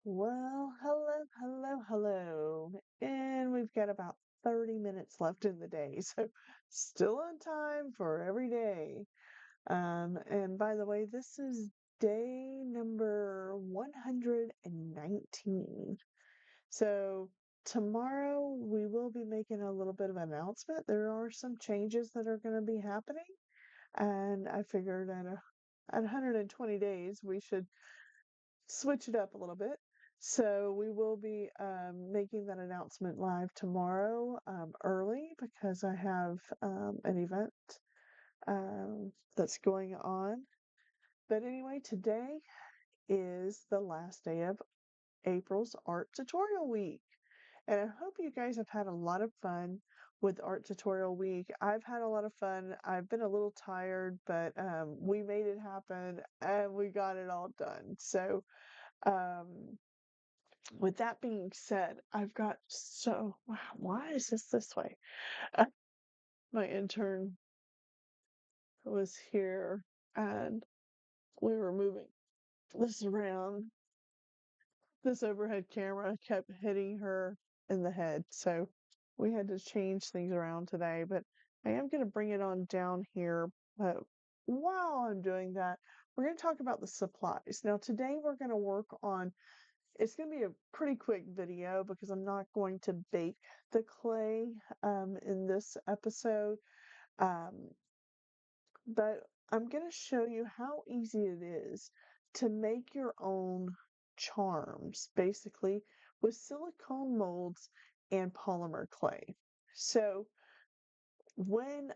Well, hello. And we've got about 30 minutes left in the day, so still on time for every day. And by the way, this is day number 119. So tomorrow we will be making a little bit of an announcement. There are some changes that are going to be happening, and I figured at 120 days we should switch it up a little bit. So we will be making that announcement live tomorrow early because I have an event that's going on. But anyway, today is the last day of April's art tutorial week. And I hope you guys have had a lot of fun with art tutorial week. I've had a lot of fun. I've been a little tired, but we made it happen and we got it all done. So um, with that being said, I've got so wow, why is this way? Uh, my intern was here and we were moving this around. This overhead camera kept hitting her in the head, so we had to change things around today. But I am going to bring it on down here. But while I'm doing that, we're going to talk about the supplies. Now, today we're going to work on it's going to be a pretty quick video because I'm not going to bake the clay in this episode. Um, but I'm going to show you how easy it is to make your own charms, basically, with silicone molds and polymer clay. So when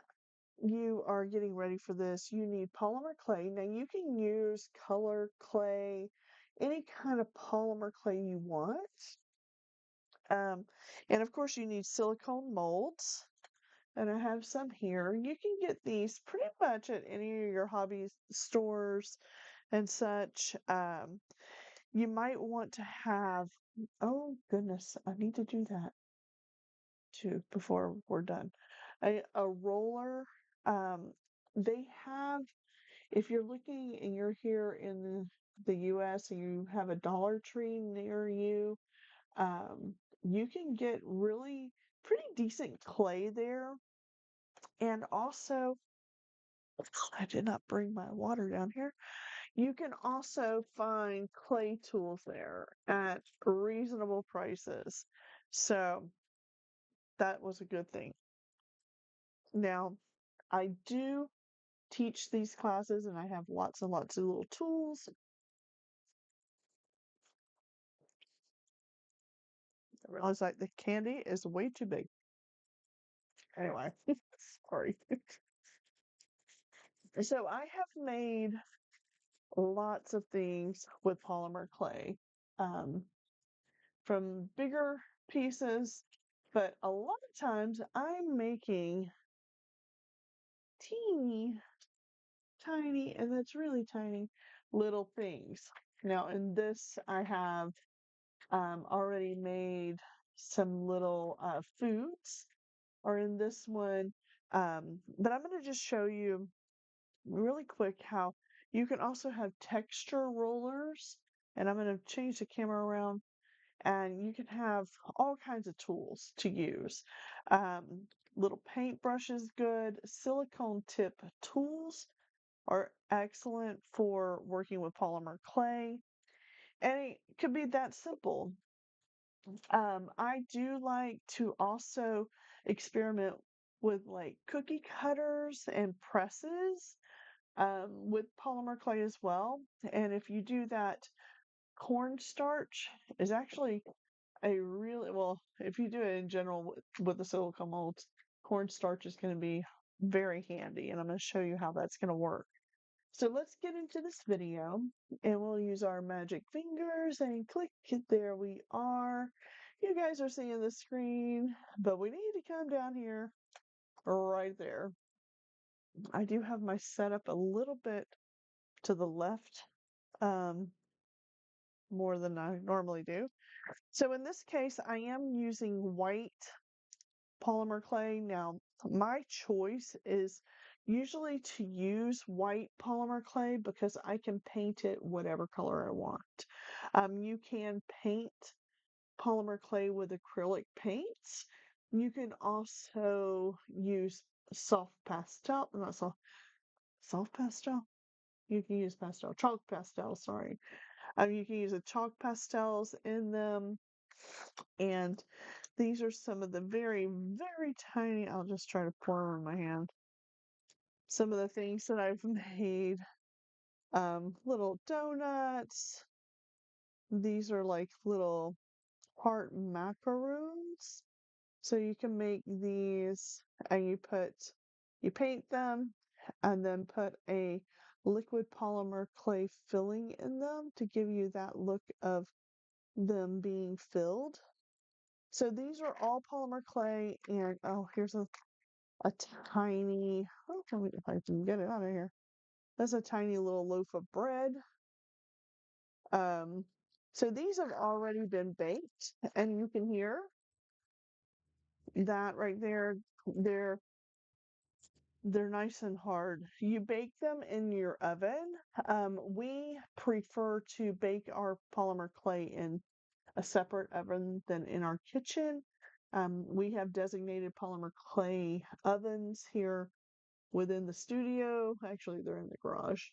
you are getting ready for this, you need polymer clay. Now you can use color clay, any kind of polymer clay you want. Um, and of course, you need silicone molds, and I have some here. You can get these pretty much at any of your hobby stores and such. You might want to have, oh goodness, I need to do that too before we're done. A roller. Um, they have, if you're looking and you're here in the US and you have a Dollar Tree near you, um, you can get really pretty decent clay there. And also, I did not bring my water down here. You can also find clay tools there at reasonable prices. So that was a good thing. Now, I do teach these classes and I have lots and lots of little tools. I realize like the candy is way too big. Anyway, sorry. So I have made lots of things with polymer clay, um, from bigger pieces, but a lot of times I'm making teeny, tiny, and that's really tiny little things. Now, in this, I have already made some little foods, or in this one, but I'm going to just show you really quick how you can also have texture rollers. And I'm going to change the camera around and you can have all kinds of tools to use. Um, little paintbrush is good. Silicone tip tools are excellent for working with polymer clay. And it could be that simple. I do like to also experiment with like cookie cutters and presses with polymer clay as well. And if you do that, cornstarch is actually a really well, if you do it in general with the silicone molds, cornstarch is going to be very handy, and I'm going to show you how that's going to work. So let's get into this video, and we'll use our magic fingers and click it. There we are. You guys are seeing the screen, but we need to come down here right there. I do have my setup a little bit to the left, um, more than I normally do. So in this case, I am using white polymer clay. Now, my choice is usually to use white polymer clay because I can paint it whatever color I want. You can paint polymer clay with acrylic paints. You can also use soft pastel, not soft pastel. You can use pastel, chalk pastel, sorry. You can use the chalk pastels in them. And these are some of the very, very tiny, I'll just try to pour them in my hand. Some of the things that I've made, little donuts. These are like little heart macaroons. So you can make these and you paint them and then put a liquid polymer clay filling in them to give you that look of them being filled. So these are all polymer clay and oh, here's a tiny, oh, if I can get it out of here. That's a tiny little loaf of bread. Um, so these have already been baked and you can hear that right there. They're They're nice and hard. You bake them in your oven. We prefer to bake our polymer clay in a separate oven than in our kitchen. We have designated polymer clay ovens here within the studio. Actually, they're in the garage.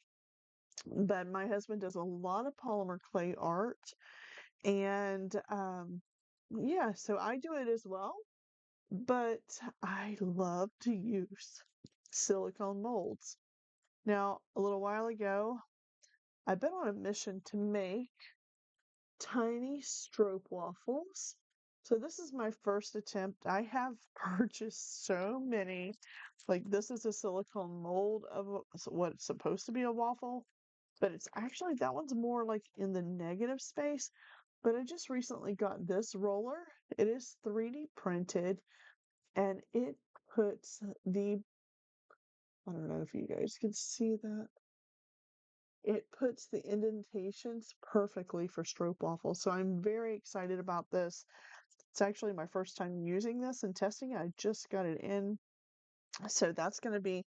But my husband does a lot of polymer clay art. And yeah, so I do it as well. But I love to use silicone molds. Now, a little while ago, I've been on a mission to make tiny stroop waffles. So this is my first attempt. I have purchased so many. Like this is a silicone mold of what's supposed to be a waffle, but it's actually that one's more like in the negative space. But I just recently got this roller. It is 3D printed and it puts the, I don't know if you guys can see that. It puts the indentations perfectly for stroopwafel. So I'm very excited about this. It's actually my first time using this and testing it. I just got it in. So that's going to be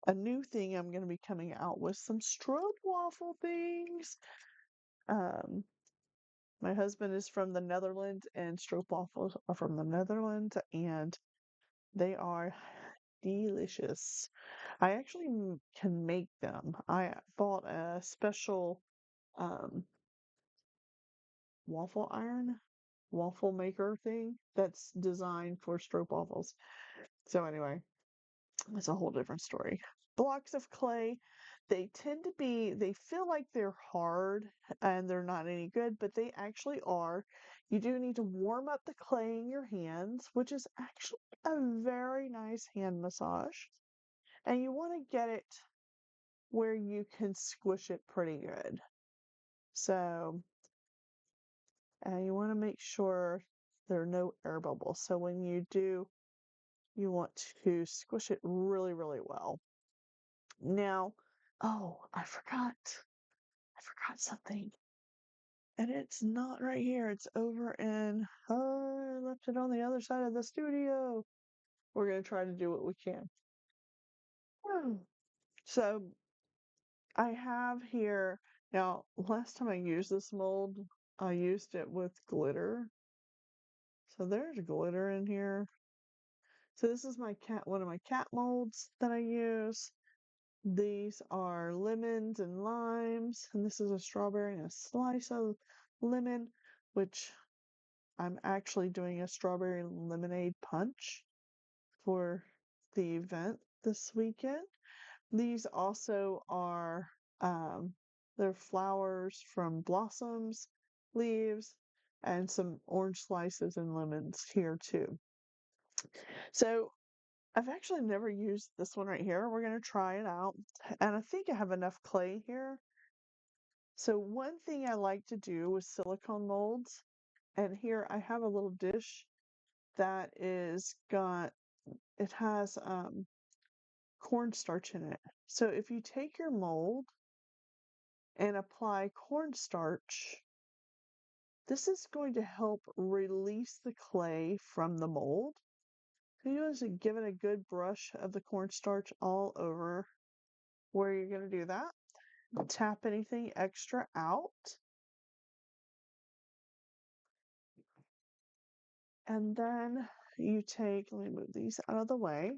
a new thing. I'm going to be coming out with some stroopwafel things. Um, my husband is from the Netherlands and stroopwafels are from the Netherlands and they are delicious. I actually can make them. I bought a special um, waffle iron, waffle maker thing that's designed for stroopwafels. So anyway, that's a whole different story. Blocks of clay, they feel like they're hard and they're not any good, but they actually are. You do need to warm up the clay in your hands, which is actually a very nice hand massage. And you want to get it where you can squish it pretty good. So and you want to make sure there are no air bubbles. So when you do, you want to squish it really, really well. Now, oh, I forgot something. And it's not right here. It's over in, oh, I left it on the other side of the studio. We're going to try to do what we can. Hmm. So I have here, now, last time I used this mold, I used it with glitter. So there's glitter in here. So this is one of my cat molds that I use. These are lemons and limes, and this is a strawberry and a slice of lemon, which I'm actually doing a strawberry lemonade punch for the event this weekend. These also are they're flowers from blossoms, leaves, and some orange slices and lemons here too. So I've actually never used this one right here. We're going to try it out. And I think I have enough clay here. So one thing I like to do with silicone molds, and here I have a little dish that it has cornstarch in it. So if you take your mold and apply cornstarch, this is going to help release the clay from the mold. So you want to give it a good brush of the cornstarch all over where you're going to do that. Tap anything extra out. And then you take, let me move these out of the way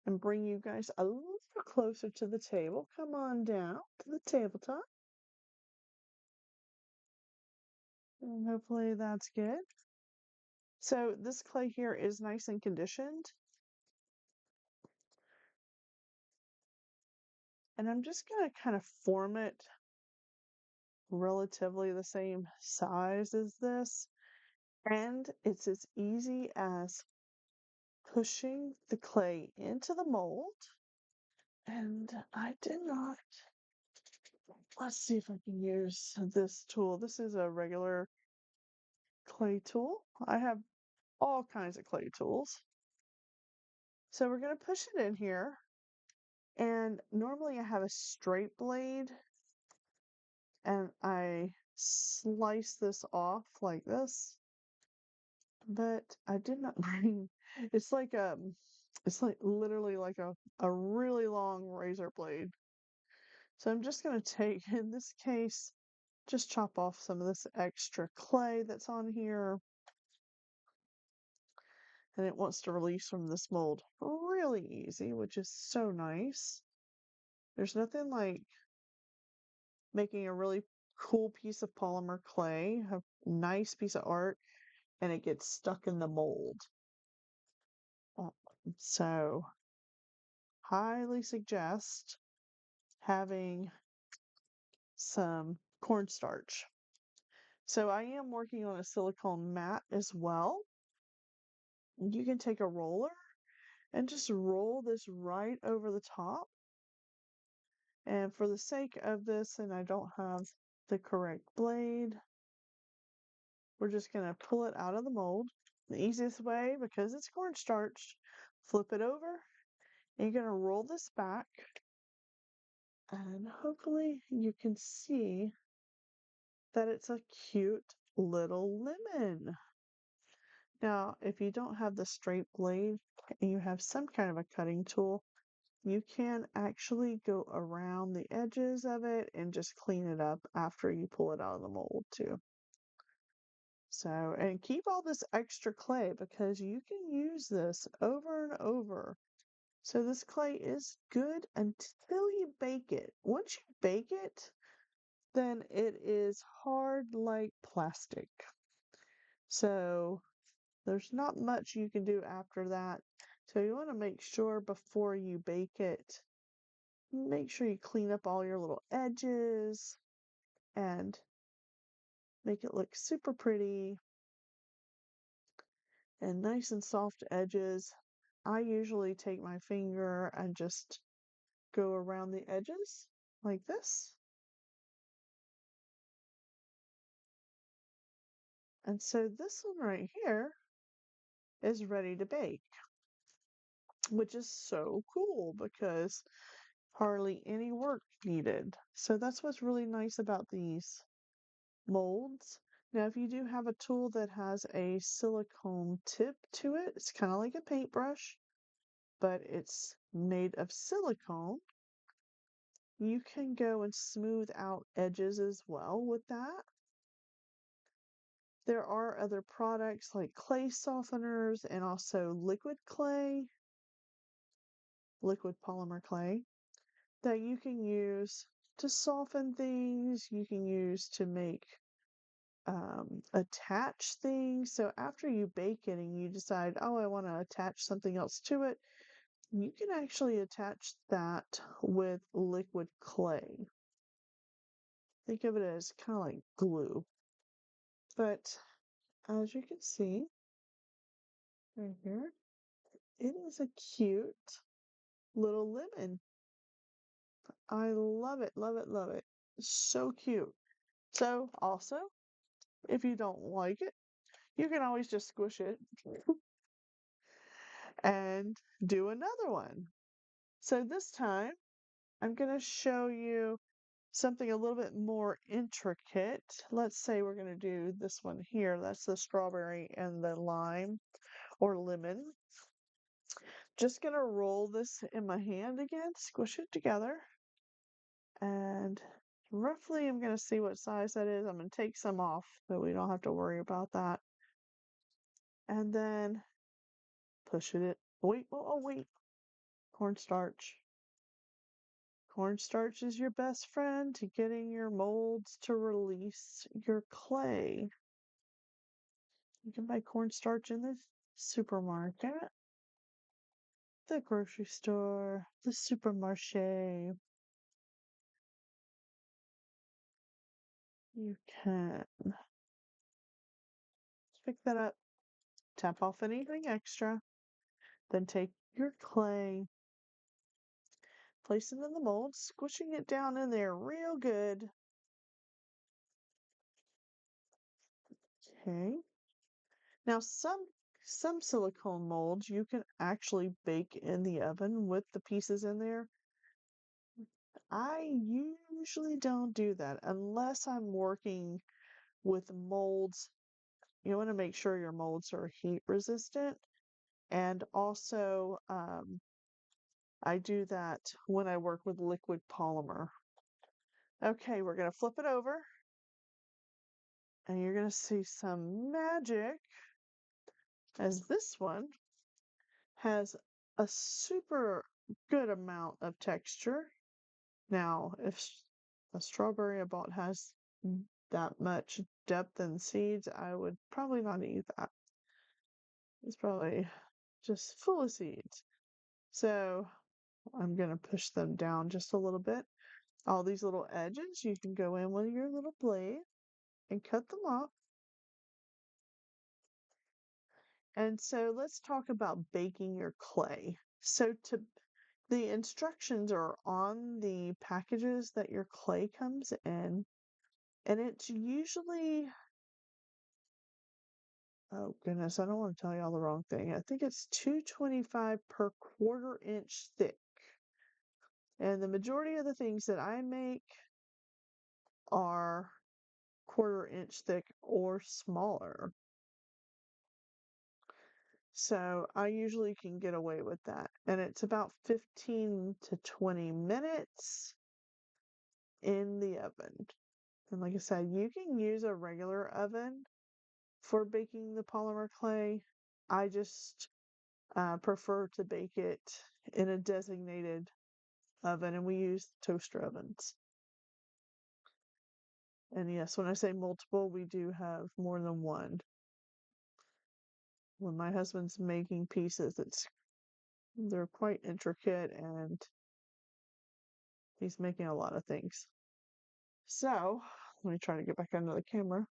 and bring you guys a little closer to the table. Come on down to the tabletop. And hopefully that's good. So this clay here is nice and conditioned. And I'm just going to kind of form it relatively the same size as this. And it's as easy as pushing the clay into the mold. And I did not, let's see if I can use this tool. This is a regular clay tool. I have all kinds of clay tools. So we're going to push it in here. And normally I have a straight blade and I slice this off like this. But I did not bring, it's like it's like literally like a really long razor blade. So I'm just going to take, in this case, just chop off some of this extra clay that's on here. And it wants to release from this mold really easy, which is so nice. There's nothing like making a really cool piece of polymer clay, a nice piece of art, and it gets stuck in the mold. Uh, So, highly suggest having some cornstarch. So I am working on a silicone mat as well. You can take a roller and just roll this right over the top. And for the sake of this, and I don't have the correct blade, we're just going to pull it out of the mold. The easiest way, because it's cornstarch, flip it over, and you're going to roll this back. And hopefully you can see that it's a cute little lemon. Now, if you don't have the straight blade and you have some kind of a cutting tool, you can actually go around the edges of it and just clean it up after you pull it out of the mold too. So, and keep all this extra clay because you can use this over and over. So this clay is good until you bake it. Once you bake it, then it is hard like plastic. So there's not much you can do after that. So you want to make sure before you bake it, make sure you clean up all your little edges and make it look super pretty and nice and soft edges. I usually take my finger and just go around the edges like this. And so this one right here is ready to bake, which is so cool because hardly any work needed. So that's what's really nice about these molds. Now, if you do have a tool that has a silicone tip to it, it's kind of like a paintbrush, but it's made of silicone. You can go and smooth out edges as well with that. There are other products like clay softeners and also liquid clay, liquid polymer clay, that you can use to soften things, you can use to make attach things. So after you bake it and you decide, oh, I want to attach something else to it, you can actually attach that with liquid clay. Think of it as kind of like glue. But as you can see right here, it is a cute little lemon. I love it, love it, love it. So cute. So also, if you don't like it, you can always just squish it and do another one. So this time, I'm going to show you something a little bit more intricate. Let's say we're going to do this one here. That's the strawberry and the lime or lemon. just gonna roll this in my hand again, squish it together, and roughly I'm gonna see what size that is. I'm gonna take some off so we don't have to worry about that. And then push it. Wait, oh wait, cornstarch. Cornstarch is your best friend to getting your molds to release your clay. You can buy cornstarch in the supermarket, the grocery store, the supermarché. You can pick that up, tap off anything extra, then take your clay, place it in the mold, squishing it down in there real good. Okay. Now some silicone molds you can actually bake in the oven with the pieces in there. I usually don't do that unless I'm working with molds. You want to make sure your molds are heat resistant. And also, I do that when I work with liquid polymer. Okay, we're going to flip it over and you're going to see some magic as this one has a super good amount of texture. Now, if a strawberry I bought has that much depth and seeds, I would probably not eat that. It's probably just full of seeds. So I'm going to push them down just a little bit. All these little edges, you can go in with your little blade and cut them off. And so let's talk about baking your clay. The instructions are on the packages that your clay comes in, and it's usually, oh goodness, I don't want to tell you all the wrong thing. I think it's 225 per quarter-inch thick. And the majority of the things that I make are quarter-inch thick or smaller. So I usually can get away with that. And it's about 15 to 20 minutes in the oven. And like I said, you can use a regular oven for baking the polymer clay. I just prefer to bake it in a designated oven, and we use toaster ovens. And yes, when I say multiple, we do have more than one. When my husband's making pieces, they're quite intricate, and he's making a lot of things. So let me try to get back under the camera.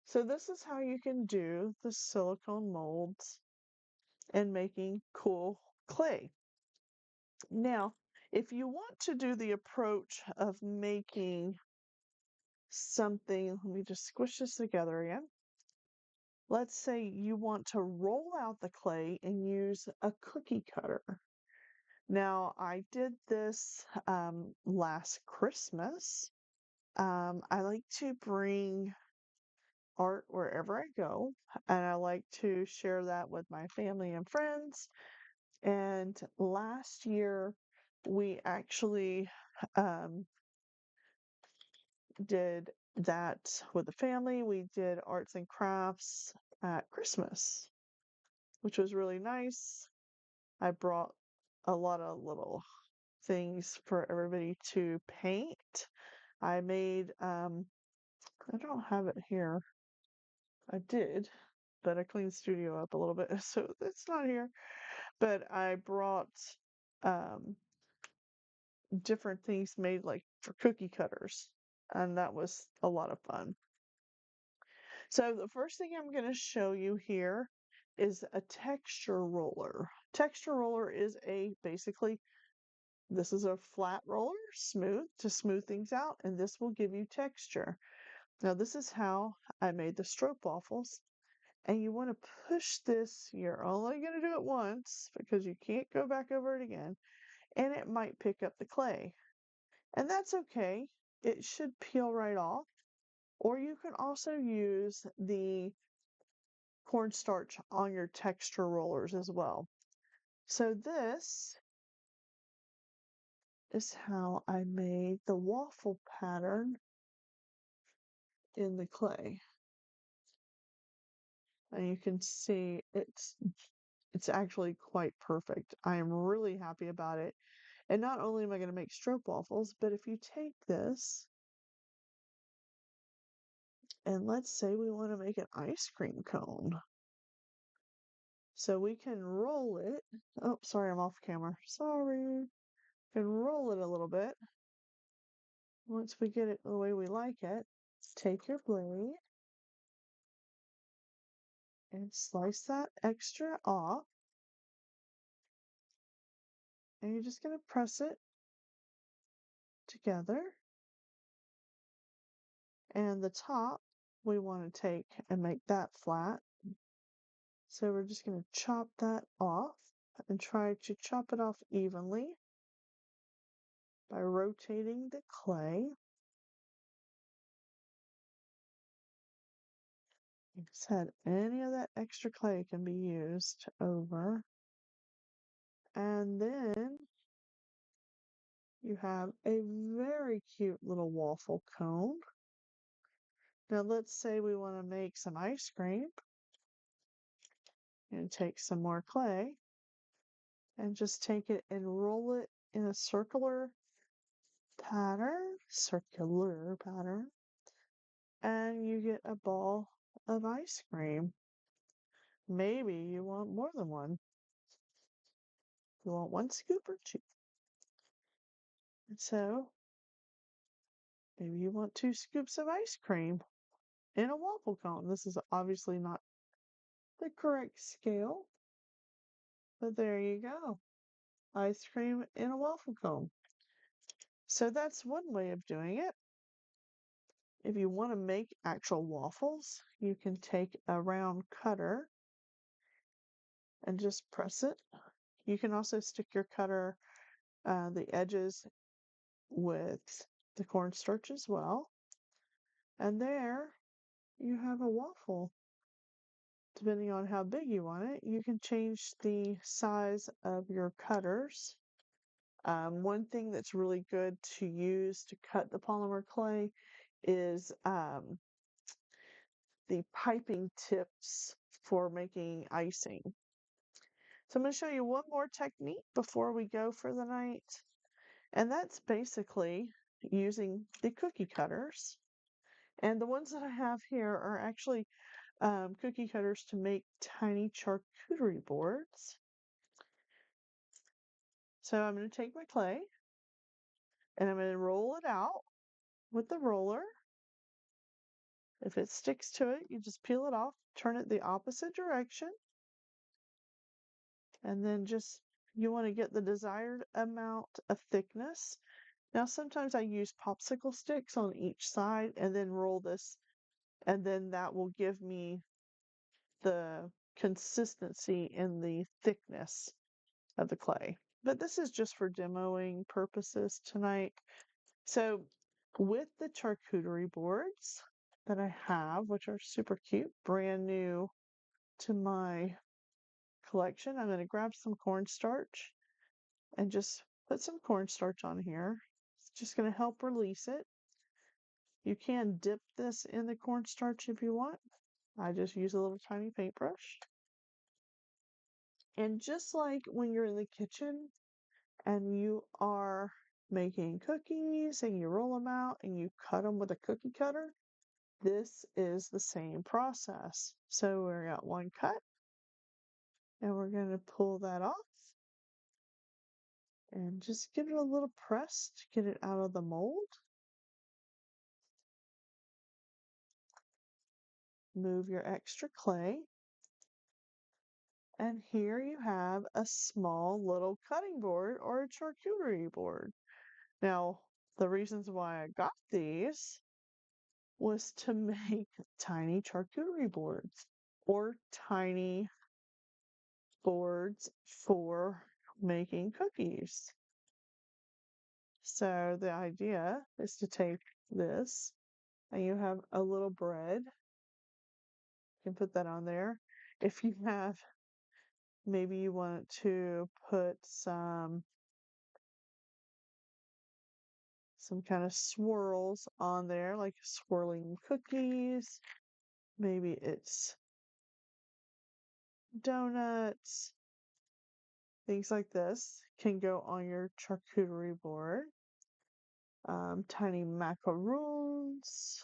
So this is how you can do the silicone molds and making cool clay. Now, if you want to do the approach of making something, let me just squish this together again. Let's say you want to roll out the clay and use a cookie cutter. Now, I did this last Christmas. I like to bring art wherever I go, and I like to share that with my family and friends. And last year, we actually um, did that with the family. We did arts and crafts at Christmas, which was really nice. I brought a lot of little things for everybody to paint. I made, I don't have it here. I did, but I cleaned the studio up a little bit, so it's not here. But I brought um, different things made like for cookie cutters, and that was a lot of fun. So the first thing I'm going to show you here is a texture roller. Texture roller is basically, this is a flat roller, smooth, to smooth things out, and this will give you texture. Now this is how I made the stroopwafels, and you want to push this, you're only going to do it once because you can't go back over it again, and it might pick up the clay. And that's okay. It should peel right off. Or you can also use the cornstarch on your texture rollers as well. So this is how I made the waffle pattern in the clay. And you can see it's actually quite perfect. I am really happy about it. And not only am I going to make stroop waffles, but if you take this and let's say we want to make an ice cream cone. So we can roll it. Oh, sorry, I'm off camera. Sorry. Can roll it a little bit. Once we get it the way we like it, take your blade and slice that extra off. And you're just going to press it together. And the top, we want to take and make that flat. So we're just going to chop that off and try to chop it off evenly by rotating the clay. Like I said, any of that extra clay can be used over. And then you have a very cute little waffle cone. Now let's say we want to make some ice cream and take some more clay and just take it and roll it in a circular pattern, and you get a ball of ice cream. Maybe you want more than one. You want one scoop or two. And so maybe you want 2 scoops of ice cream in a waffle cone. This is obviously not the correct scale, but there you go. Ice cream in a waffle cone. So that's one way of doing it. If you want to make actual waffles, you can take a round cutter and just press it. You can also stick your cutter, the edges with the cornstarch as well. And there you have a waffle. Depending on how big you want it, you can change the size of your cutters. One thing that's really good to use to cut the polymer clay is the piping tips for making icing. So I'm going to show you one more technique before we go for the night. And that's basically using the cookie cutters. And the ones that I have here are actually cookie cutters to make tiny charcuterie boards. So I'm going to take my clay and I'm going to roll it out with the roller. If it sticks to it, you just peel it off, turn it the opposite direction, and then just you want to get the desired amount of thickness. Now, sometimes I use popsicle sticks on each side and then roll this, and then that will give me the consistency and the thickness of the clay. But this is just for demoing purposes tonight. So with the charcuterie boards that I have, which are super cute, brand new to my collection, I'm going to grab some cornstarch and just put some cornstarch on here. It's just going to help release it. You can dip this in the cornstarch if you want. I just use a little tiny paintbrush. And just like when you're in the kitchen and you are making cookies and you roll them out and you cut them with a cookie cutter, this is the same process. So we got one cut and we're going to pull that off and just give it a little press to get it out of the mold. Move your extra clay. And here you have a small little cutting board or a charcuterie board. Now, the reasons why I got these was to make tiny charcuterie boards or tiny boards for making cookies. So the idea is to take this and you have a little bread. You can put that on there. If you have Maybe you want to put some kind of swirls on there, like swirling cookies. Maybe it's donuts. Things like this can go on your charcuterie board. Tiny macaroons.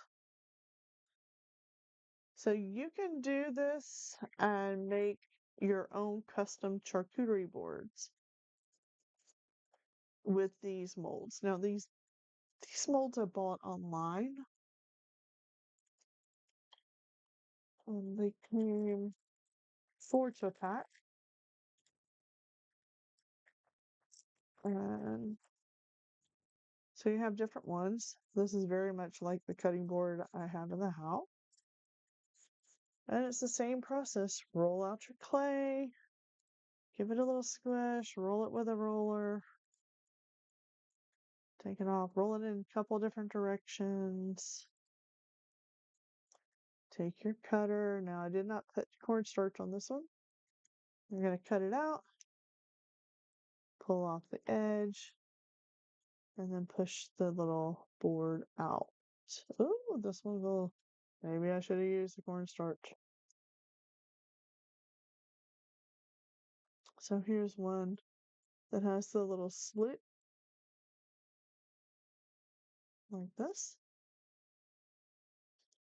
So you can do this and make your own custom charcuterie boards with these molds. Now these molds are bought online. They came 4 to a pack. And so you have different ones. This is very much like the cutting board I have in the house. And it's the same process. Roll out your clay, give it a little squish, roll it with a roller, take it off, roll it in a couple different directions. Take your cutter. Now I did not put cornstarch on this one. You're going to cut it out, pull off the edge, and then push the little board out. Oh, this one's a little, maybe I should have used the cornstarch. So here's one that has the little slit like this.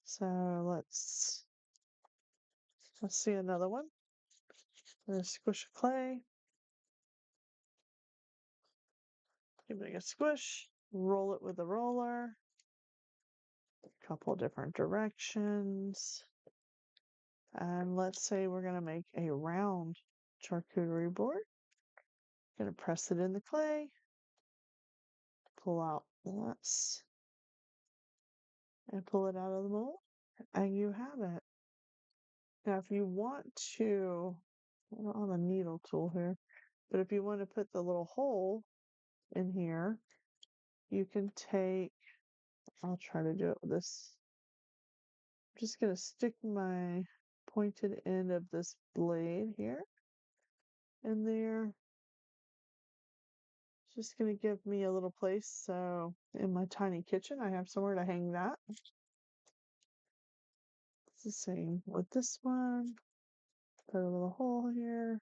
So let's see another one. I'm gonna squish clay, give it a squish, roll it with a roller, a couple different directions. And let's say we're gonna make a round charcuterie board. Gonna press it in the clay, pull out this, and pull it out of the mold, and you have it. Now, if you want to, I don't have a needle tool here, but if you want to put the little hole in here, you can take, I'll try to do it with this. I'm just gonna stick my pointed end of this blade here in there. It's just gonna give me a little place, so in my tiny kitchen, I have somewhere to hang that. It's the same with this one. Put a little hole here.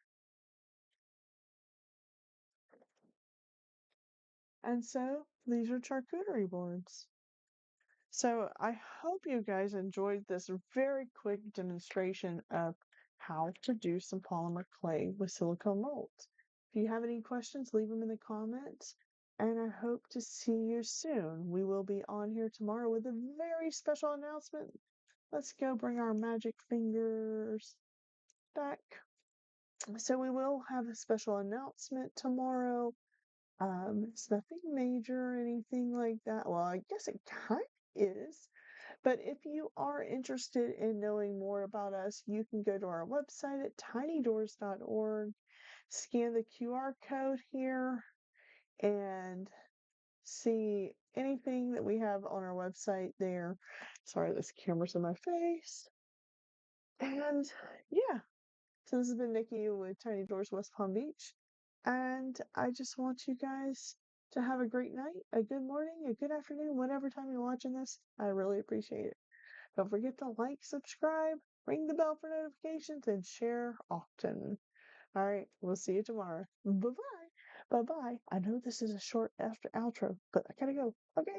And so these are charcuterie boards. So I hope you guys enjoyed this very quick demonstration of how to do some polymer clay with silicone molds. If you have any questions, leave them in the comments. And I hope to see you soon. We will be on here tomorrow with a very special announcement. Let's go bring our magic fingers back. So we will have a special announcement tomorrow. It's nothing major or anything like that. Well, I guess it kind of is. But if you are interested in knowing more about us, you can go to our website at tinydoors.org, scan the QR code here, and see anything that we have on our website there. Sorry, this camera's in my face. And yeah, so this has been Nikki with Tiny Doors West Palm Beach. And I just want you guys to have a great night, a good morning, a good afternoon, whatever time you're watching this. I really appreciate it. Don't forget to like, subscribe, ring the bell for notifications, and share often. All right, we'll see you tomorrow. Bye bye. Bye bye. I know this is a short after outro, but I gotta go. Okay.